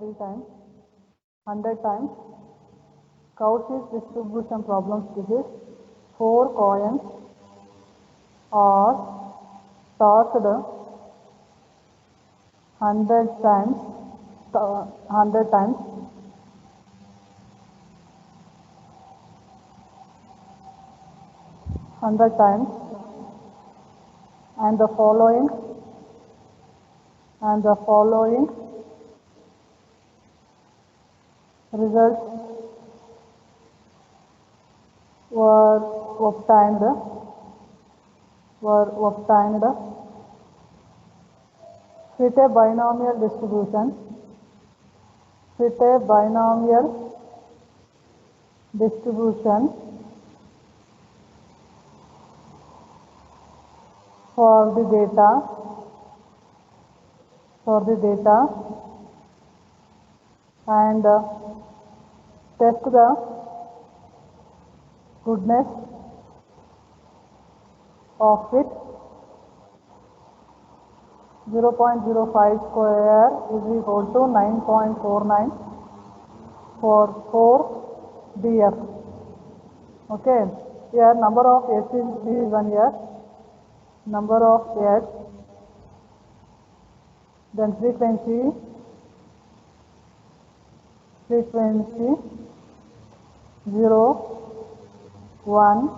3 times, 100 times. Cauchy's distribution problems. This is 4 coins are tossed 100 times, 100 times. And the following results were obtained. Fit a binomial distribution. For the data and test the goodness of it. 0.05 square is equal to 9.49 for 4 DF. Okay, here number of S is 1 here, number of S, then frequency 0, 1,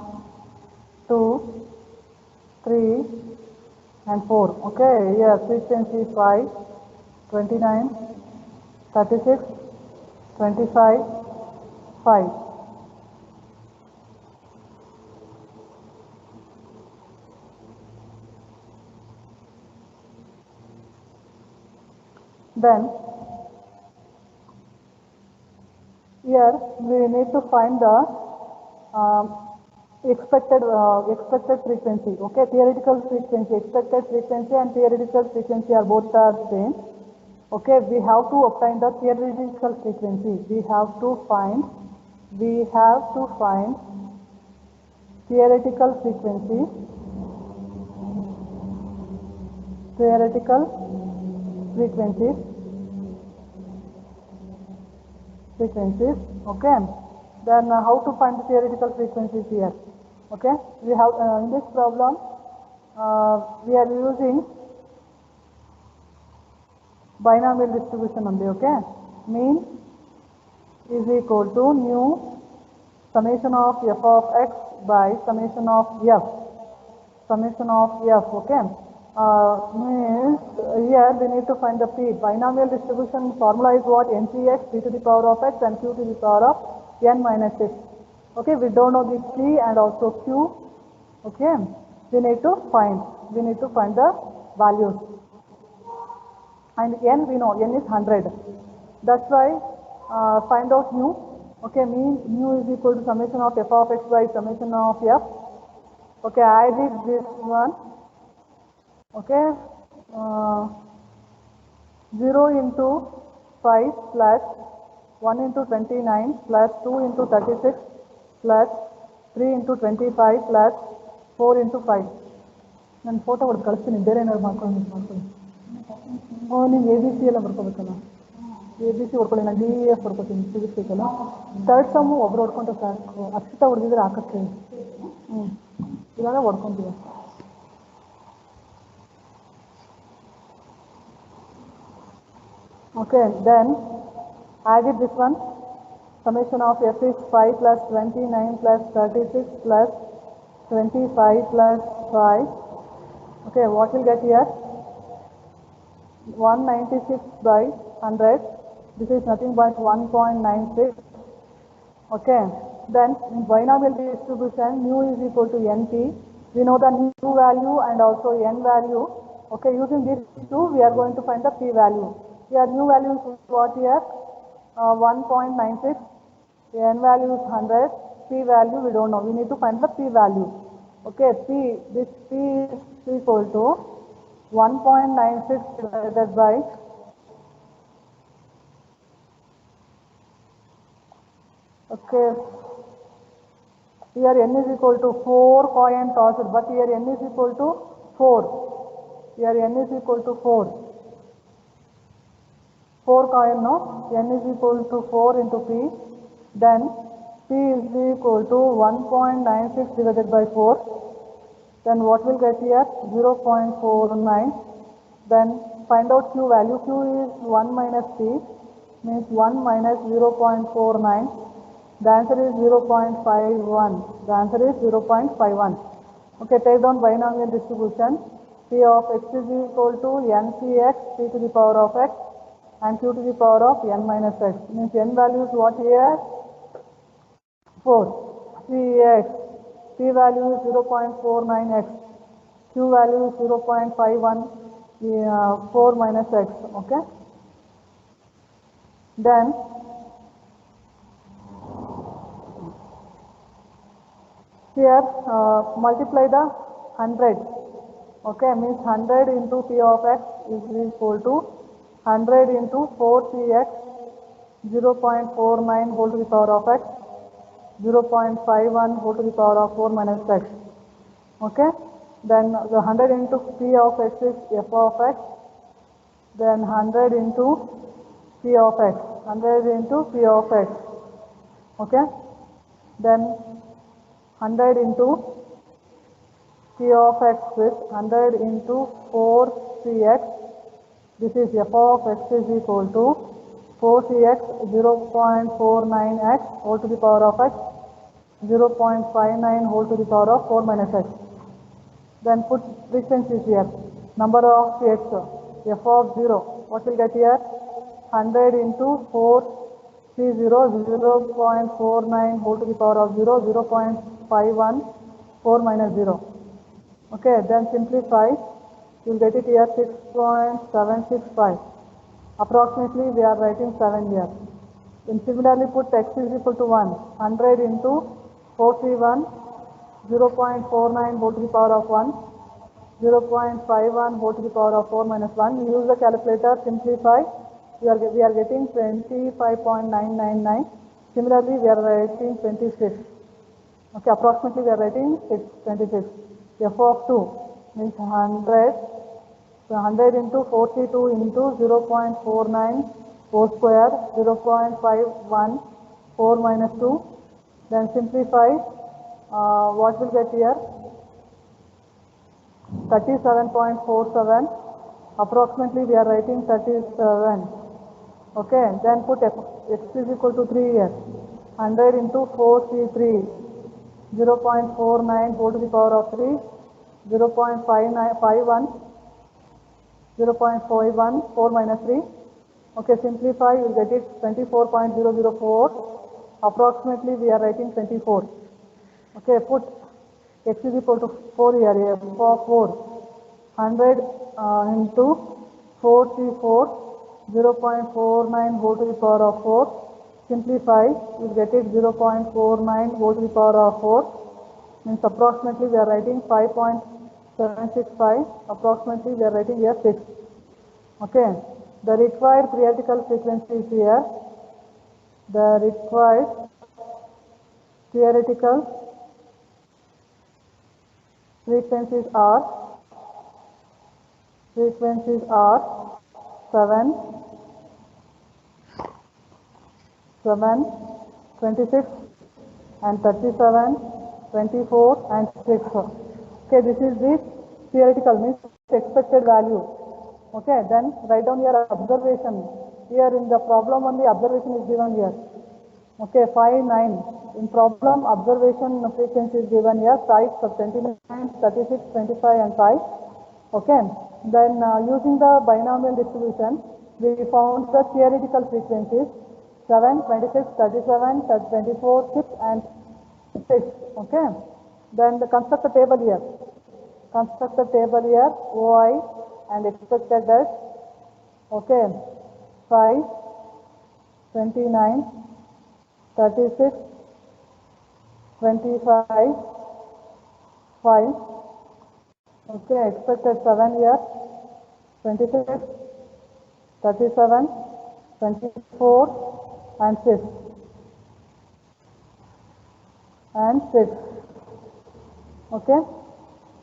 2, 3 and 4. Okay, here frequency 5, 29, 36, 25, 5. Then here we need to find the expected frequency. Okay, theoretical frequency, expected frequency and theoretical frequency are both the same. Okay, we have to obtain the theoretical frequency. We have to find theoretical frequencies. Okay, then how to find the theoretical frequencies here? Okay, we have in this problem we are using binomial distribution only. Okay, mean is equal to nu summation of f of x by summation of f. Okay, means here we need to find the p. Binomial distribution formula is what? NCX, p to the power of x and q to the power of n minus x. Okay, we don't know the p and also q. Okay, we need to find the values. And n we know, n is 100. That's why find out nu. Okay, mean nu is equal to summation of f of x by summation of f. Okay, I did this one. Okay, 0 into 5 plus 1 into 29 plus 2 into 36 plus 3 into 25 plus 4 into 5. ನಾನು photo ಹೊಡೆದು ಕಳಿಸ್ತೀನಿ, ಬೇರೆ ಏನಾದ್ರು ಮಾಡ್ಕೊಂಡು. ನೀವು ABC ಎಲ್ಲ ಬರ್ಕೋಬೇಕಲ್ಲ, ABC ಹೊಡ್ಕೊಳ್ಳಿ, ನಾನು DEF ಹೊಡ್ಕೊತೀನಿ, ಸಿಗಿಸ್ಬೇಕಲ್ಲ. Third sum ಒಬ್ರು ಹೊಡ್ಕೊಂಡ್ರೆ ಸಾಕು, ಅಕ್ಷಿತ ಹೊಡೆದಿದ್ರೆ ಹಾಕಕ್ಕೆ. ಇವಾಗ ಹೊಡ್ಕೊಂತೀವಿ. Okay, then I did this one. Summation of f is 5 plus 29 plus 36 plus 25 plus 5. Okay, what will get here? 196 by 100. This is nothing but 1.96. Okay, then in binomial distribution, mu is equal to np. We know the nu value and also n value. Okay, using these two, we are going to find the p value. Here nu value is what here? 1.96. N value is 100. P value we don't know. We need to find the p value. Okay, this p is equal to 1.96 divided by okay. Here n is equal to 4 coin tossed, but here n is equal to 4. Here n is equal to 4. 4 coin, no? N is equal to 4 into P, then P is equal to 1.96 divided by 4, then what will get here? 0.49. Then find out Q value. Q is 1 minus P, means 1 minus 0.49. The answer is 0.51. The answer is 0.51. Okay, take down binomial distribution. P of x is equal to NCX, P to the power of x, and Q to the power of N minus x. Means N value is what here? 4. Cx, P value is 0.49x, Q value is 0.51, 4 minus x. Okay. Then here multiply the 100. Okay, means 100 into P of x is equal to 100 into 4cx, 0.49 whole to the power of x, 0.51 whole to the power of 4 minus x. Okay, then the 100 into P of x is f of x, then 100 into P of x, 100 into P of x. Okay, then 100 into P of x is 100 into 4cx. This is f of x is equal to 4cx, 0.49x whole to the power of x, 0.59 whole to the power of 4 minus x. Then put frequencies here. Number of x, f of 0. What will get here? 100 into 4c0, 0.49 whole to the power of 0, 0.51, 4 minus 0. Okay, then simplify. You will get it here 6.765. Approximately we are writing 7 here. Then similarly put x is equal to 1. 100 into 4c1, 0.49 whole to the power of 1, 0.51 whole to the power of 4 minus 1. We use the calculator, simplify. We are getting 25.999. Similarly, we are writing 26. Okay, approximately we are writing 26. F of 2 means 100. So 100 into 42 into 0.49 4 square, 0.51, 4 minus 2. Then simplify. What will get here? 37.47. Approximately we are writing 37. Okay, then put x is equal to 3 here. 100 into 4c3, 0.49 whole to the power of 3, 0.51, 0.41, 4 minus 3. Okay, simplify, you will get it 24.004. Approximately we are writing 24. Okay, put x is equal to 4 here, f of 4. 100 into 4c4, 0.49 whole to the power of 4. Simplify, you will get it 0.49 whole to the power of 4. Means approximately we are writing 5.765. Approximately we are writing here 6. Okay, the required theoretical frequency is here. The required theoretical frequencies are 7, 26 and 37, 24 and 6. Okay, this is the theoretical, means expected value. Okay, then write down your observation. Here in the problem only observation is given here. Okay, 5, 9. In problem observation frequency is given here, sites of 29, 36, 25 and 5. Okay, then using the binomial distribution, we found the theoretical frequencies 7, 26, 37, 24, 6 and 6. Okay, then construct the table here. Construct the table here, OI and expected dash. Okay, 5, 29, 36, 25, 5. Okay, expected 7 here, 26, 37, 24 and 6. And 6. Okay,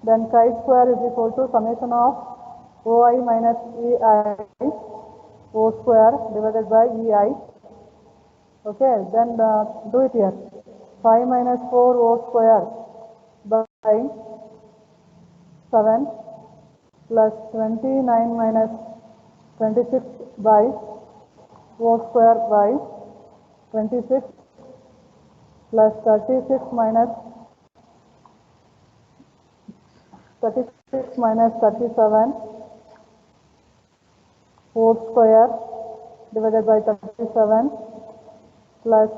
then chi square is equal to summation of OI minus EI O square divided by EI. Okay, then do it here. 5 minus 4 O square by 7 plus 29 minus 26 by O square by 26 plus 36 minus 37 whole square divided by 37 plus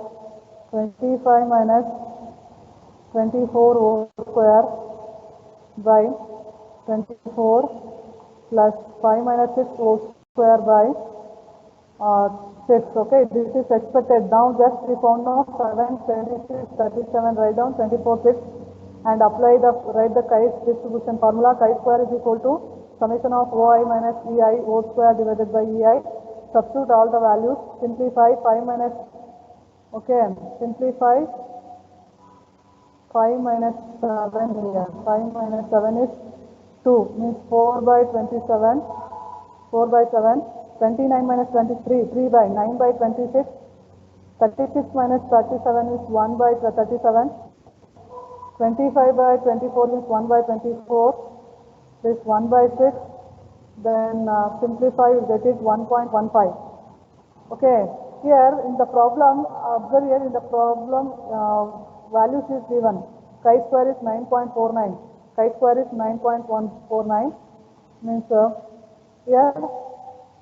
25 minus 24 whole square by 24 plus 5 minus 6 whole square by 6. Okay, this is expected. Now just we found now 7, 26, 37, write down 24, 6 and write the Chi's distribution formula. Chi square is equal to summation of OI minus EI O square divided by EI. Substitute all the values. Simplify 5 minus, okay, simplify 5 minus 7 here. 5 minus 7 is 2, means 4 by 27, 4 by 7, 29 minus 23, 3 by 9 by 26, 36 minus 37 is 1 by 37, 25 by 24 is 1 by 24, this 1 by 6, then simplify, you get it 1.15. Okay, here in the problem, observe here in the problem, values is given. Chi square is 9.49. Chi square is 9.149. Means here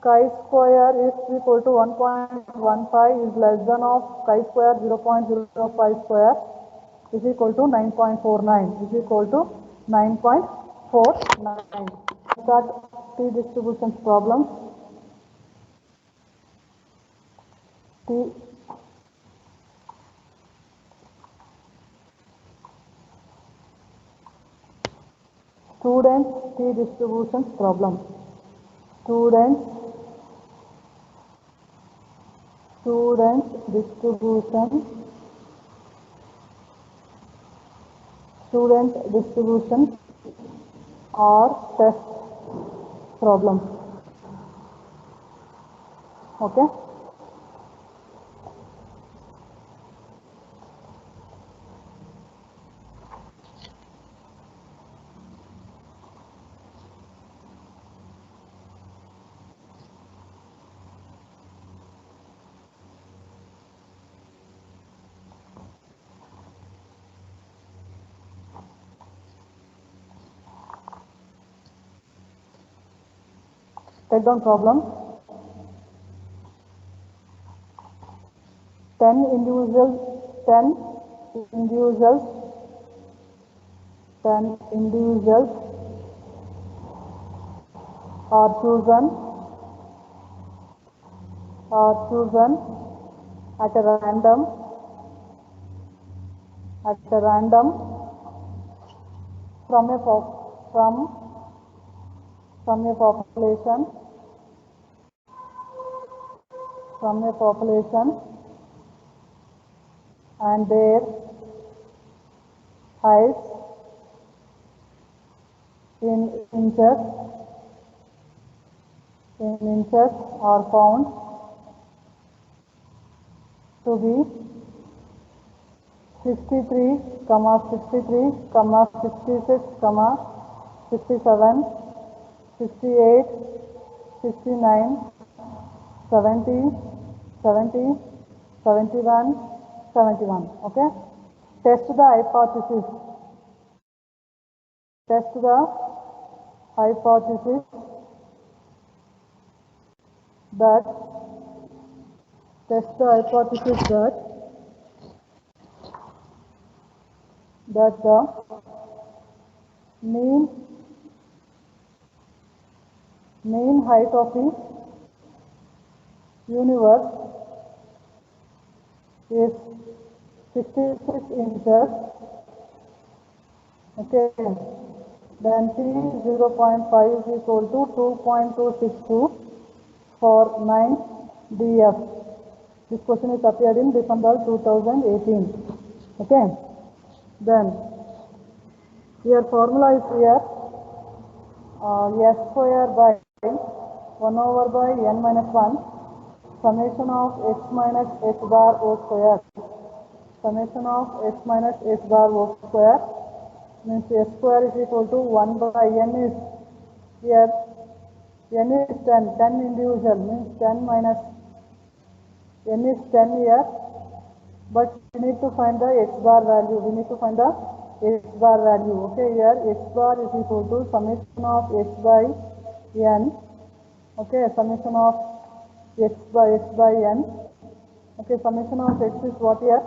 chi square is equal to 1.15 is less than of chi square 0.05 square is equal to 9.49 is equal to 9.49. Start T distribution problem. T student T distribution problem. Student distribution or test problem. Okay. Take down problem. 10 individuals are chosen at a random from a population and their heights in inches are found to be 63, 66, 67, 68, 69, 70, 71, 71. Okay. Test the hypothesis that the mean height of the universe is 66 inches. Okay, then T 0.5 is equal to 2.262 for 9 DF. This question is appeared in December 2018. Okay, then your formula is here. S square by 1 over by n minus 1 summation of x minus h bar o square. Summation of x minus h bar o square means s square is equal to 1 by n is here, n is 10, 10 individual means 10 minus n is 10 here, but we need to find the x bar value. We need to find the x bar value. Okay, here x bar is equal to summation of x by n. Okay, summation of x by n. Okay, summation of x is what here?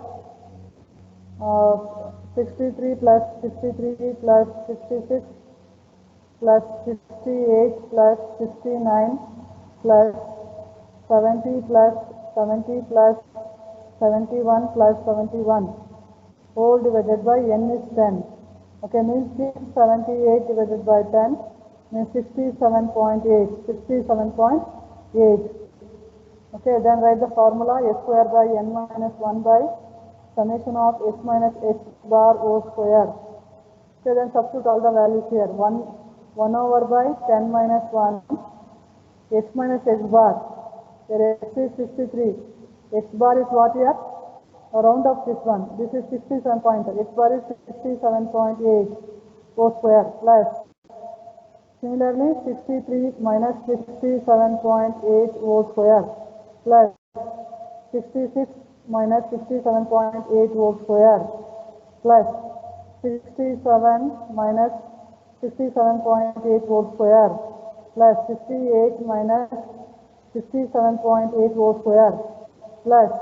63 plus 63 plus 66 plus 68 plus 69 plus 70 plus 70 plus 71 plus 71 whole divided by n is 10. Okay, means 78 divided by 10 means 67.8. 67.8. Okay, then write the formula s square by n minus 1 by summation of x minus h bar o square. Okay, then substitute all the values here. 1 over by 10 minus 1 x minus h bar. Here x is 63. X bar is what here? A round of this one. This is 67 point. X bar is 67.8 o square plus. Similarly, 63 minus 67.8 o square plus 66 minus 67.8 o square plus 67 minus 67.8 o square plus 68 minus 67.8 o square plus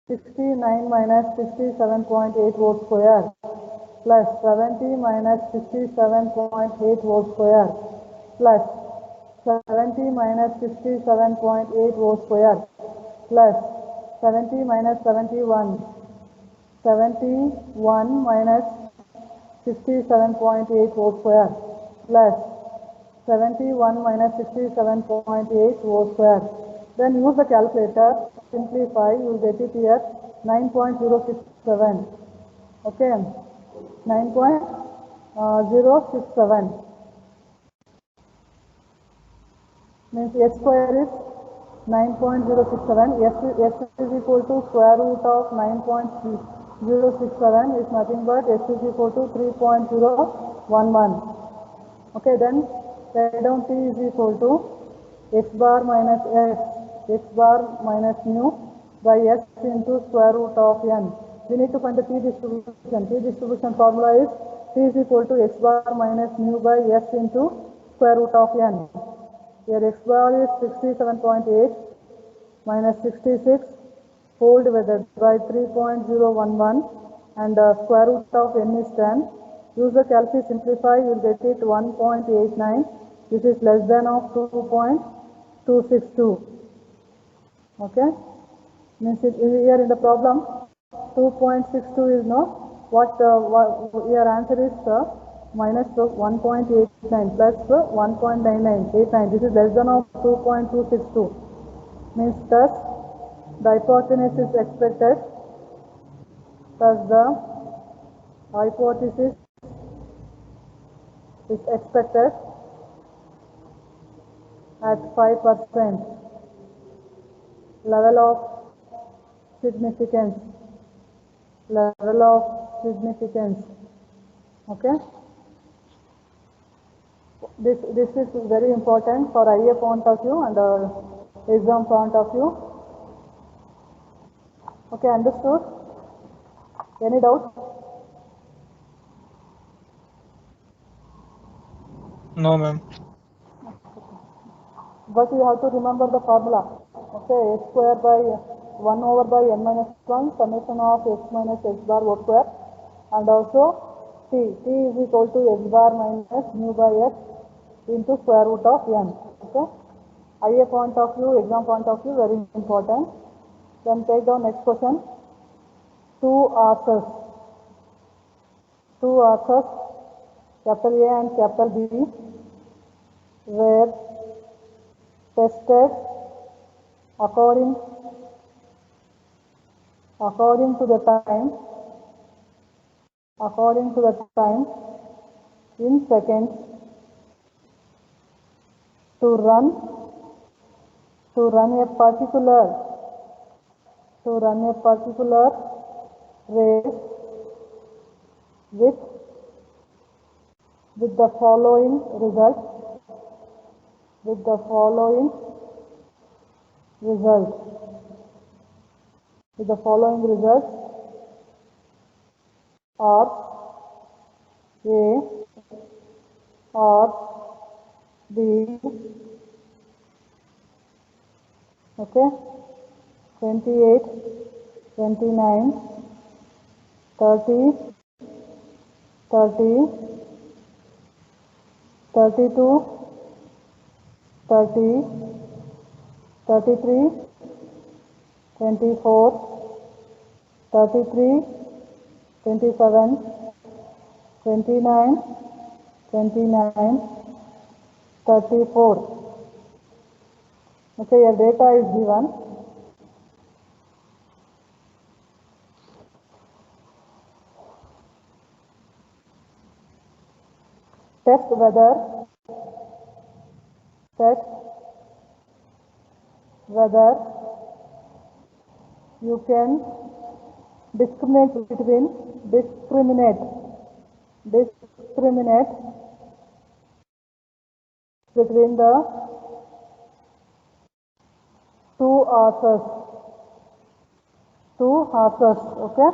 69 minus 67.8 o square plus 70 minus 67.8 o square plus 70 minus 67.8 o square plus 70 minus 71 minus 67.8 o square plus 71 minus 67.8 o square. Then use the calculator, simplify, you will get it here 9.067. Okay, 9.067 means s square is 9.067. S is equal to square root of 9.067 is nothing but s is equal to 3.011. Okay, then write down t is equal to x bar minus x bar minus mu by s into square root of n. We need to find the t distribution. T distribution formula is t is equal to x bar minus mu by s into square root of n. Here x bar is 67.8 minus 66 whole divided by 3.011 and square root of n is 10. Use the calculus, simplify, you will get it 1.89. This is less than of 2.262. Okay, means here in the problem 2.62 is no, what your answer is minus 1.89 plus 1.9989. This is less than of 2.262. Means thus the hypotenuse is expected. Thus the hypothesis is expected at 5% level of significance. Level of significance. Okay. This is very important for IA point of view and exam point of view. Okay, understood? Any doubt? No, ma'am. But you have to remember the formula. Okay, x square by 1 over by n minus 1 summation of x minus x bar whole square, and also t is equal to x bar minus mu by x into square root of n. Okay, IA point of view, exam point of view, very important. Then take down next question. Two arches, capital A and capital B, were tested according to the time in seconds to run a particular race with the following results or A or B. Okay, 28, 29, 30, 30, 32, 30, 33, 24, 33, 27, 29, 29, 34. Okay, your data is given. Test whether you can discriminate between the two horses. Okay.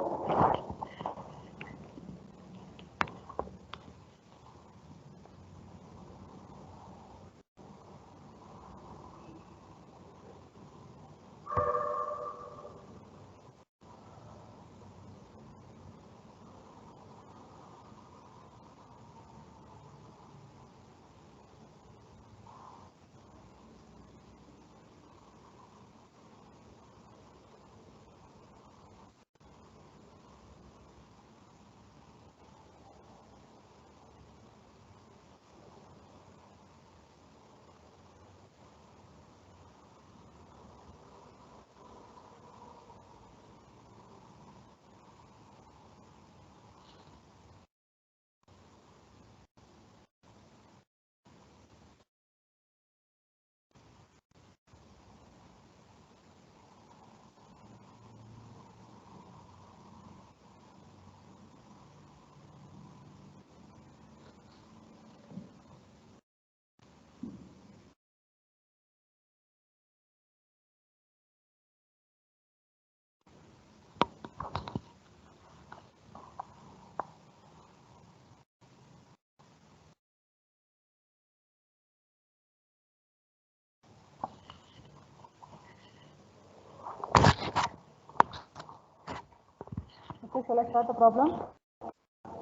Okay, shall I start the problem?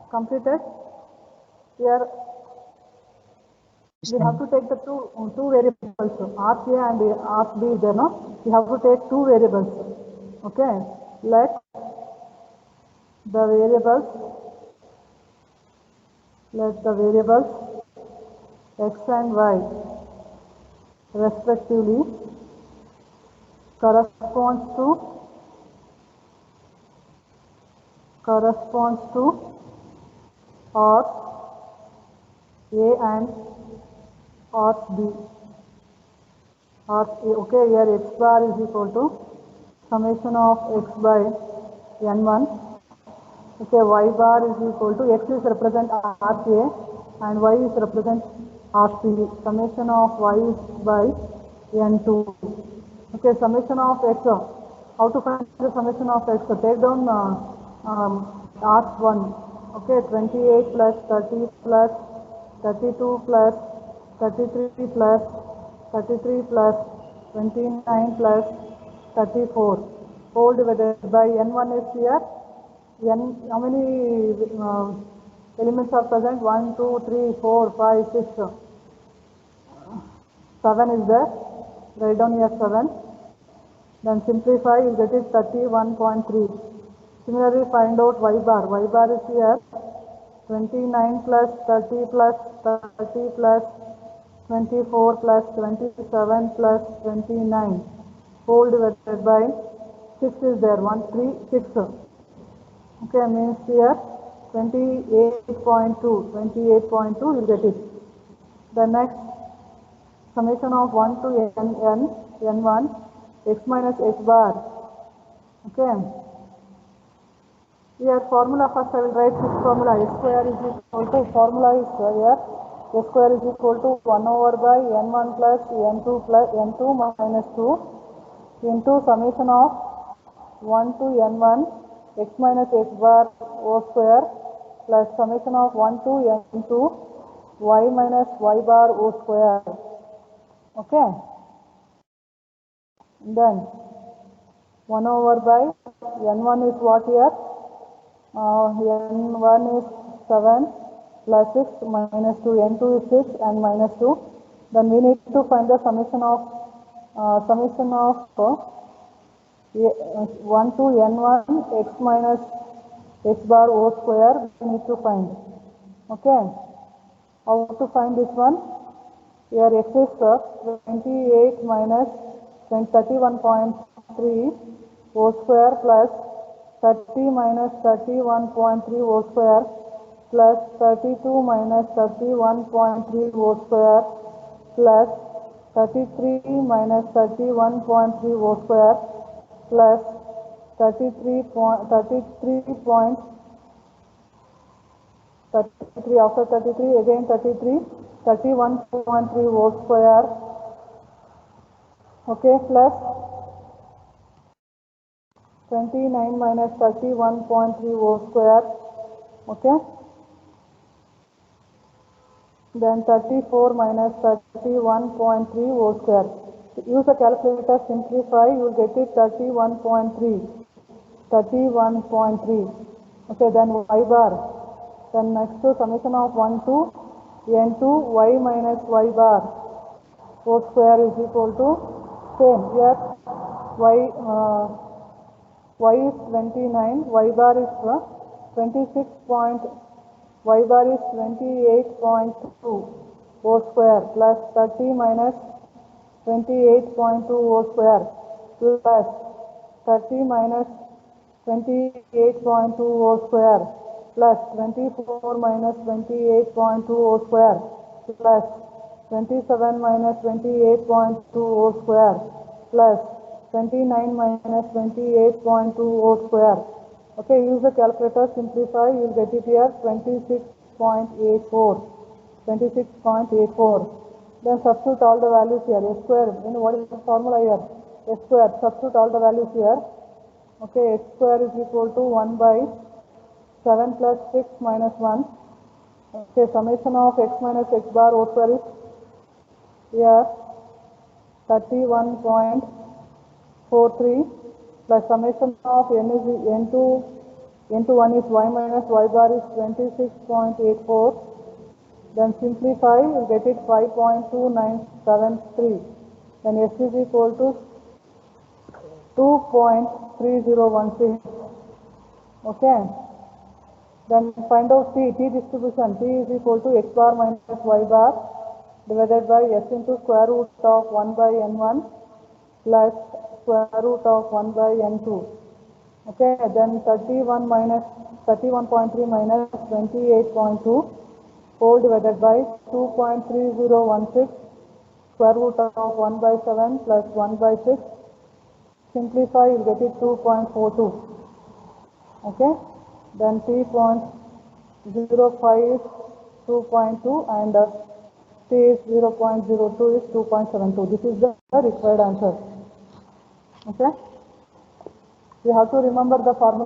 Completed. Here we have to take the two variables, Rk and Rb is there, no? We have to take two variables. Okay, let the variables x and y respectively corresponds to or A and or B. Or A. Okay, here x bar is equal to summation of x by n1. Okay, y bar is equal to, x is represent Rk and y is represent Rp. Summation of y is by n2. Okay, summation of x. How to find the summation of x? Take down R1. Okay, 28 plus 30 plus 32 plus 33 plus 29 plus 34 whole divided by n1 is here. N, how many elements are present? 1, 2, 3, 4, 5, 6, 7 is there. Write down here 7. Then simplify, you get it 31.3. Similarly, find out y bar. Y bar is here 29 plus 30 plus 30 plus 24 plus 27 plus 29 whole divided by 6 is there. 1, 3, 6. Okay, means here 28.2. 28.2 you get it. The next summation of 1 to n1 x minus h bar. Okay. Here formula, first I will write this formula. S square is equal to, formula is here, S square is equal to 1 over by n1 plus n2 minus 2 into summation of 1 to n1 x minus h bar o square plus summation of 1 to n2 y minus y bar o square. Okay. Then 1 over by n1 is what here? N1 is 7 plus 6 minus 2, n2 is 6 and minus 2. Then we need to find the summation of 1 to n1 x minus h bar o square we need to find. Okay. How to find this one? Here x is 28 minus 31.3 o square plus 30 minus 31.3 o square plus 32 minus 31.3 o square plus 33 minus 31.3 o square plus 33 after 33 again 31.3 o square. Okay, plus 29 minus 31.3 o square. Okay. Then 34 minus 31.3 o square. Use the calculator, simplify, you will get it 31.3. Okay, then y bar. Then next to summation of 1 to n2 y minus y bar o square is equal to same. Here y is 29, y bar is 26. Y bar is 28.2 o square plus 30 minus 28.2 o square plus 30 minus 28.2 o square plus 24 minus 28.2 o square plus 27 minus 28.2 o square plus 29 minus 28.2 o square. Okay, use the calculator, simplify, you will get it here 26.84. Then substitute all the values here. S square, what is the formula here? S square, substitute all the values here. Okay, x square is equal to 1 by 7 plus 6 minus 1. Okay, summation of x minus x bar o square is here 31.43 plus summation of n1 is y minus y bar is 26.84. Then simplify, you will get it 5.2973. Then s is equal to 2.3016. Okay. Then find out t distribution. T is equal to x bar minus y bar divided by s into square root of 1 by n1 plus square root of 1 by n2. Okay. Then 31.3 minus 28.2 whole divided by 2.3016 square root of 1 by 7 plus 1 by 6. Simplify, you will get it 2.42. Okay. Then t.05 is 2.2 and t is 0.02 is 2.72. This is the required answer. Okay. You have to remember the formula.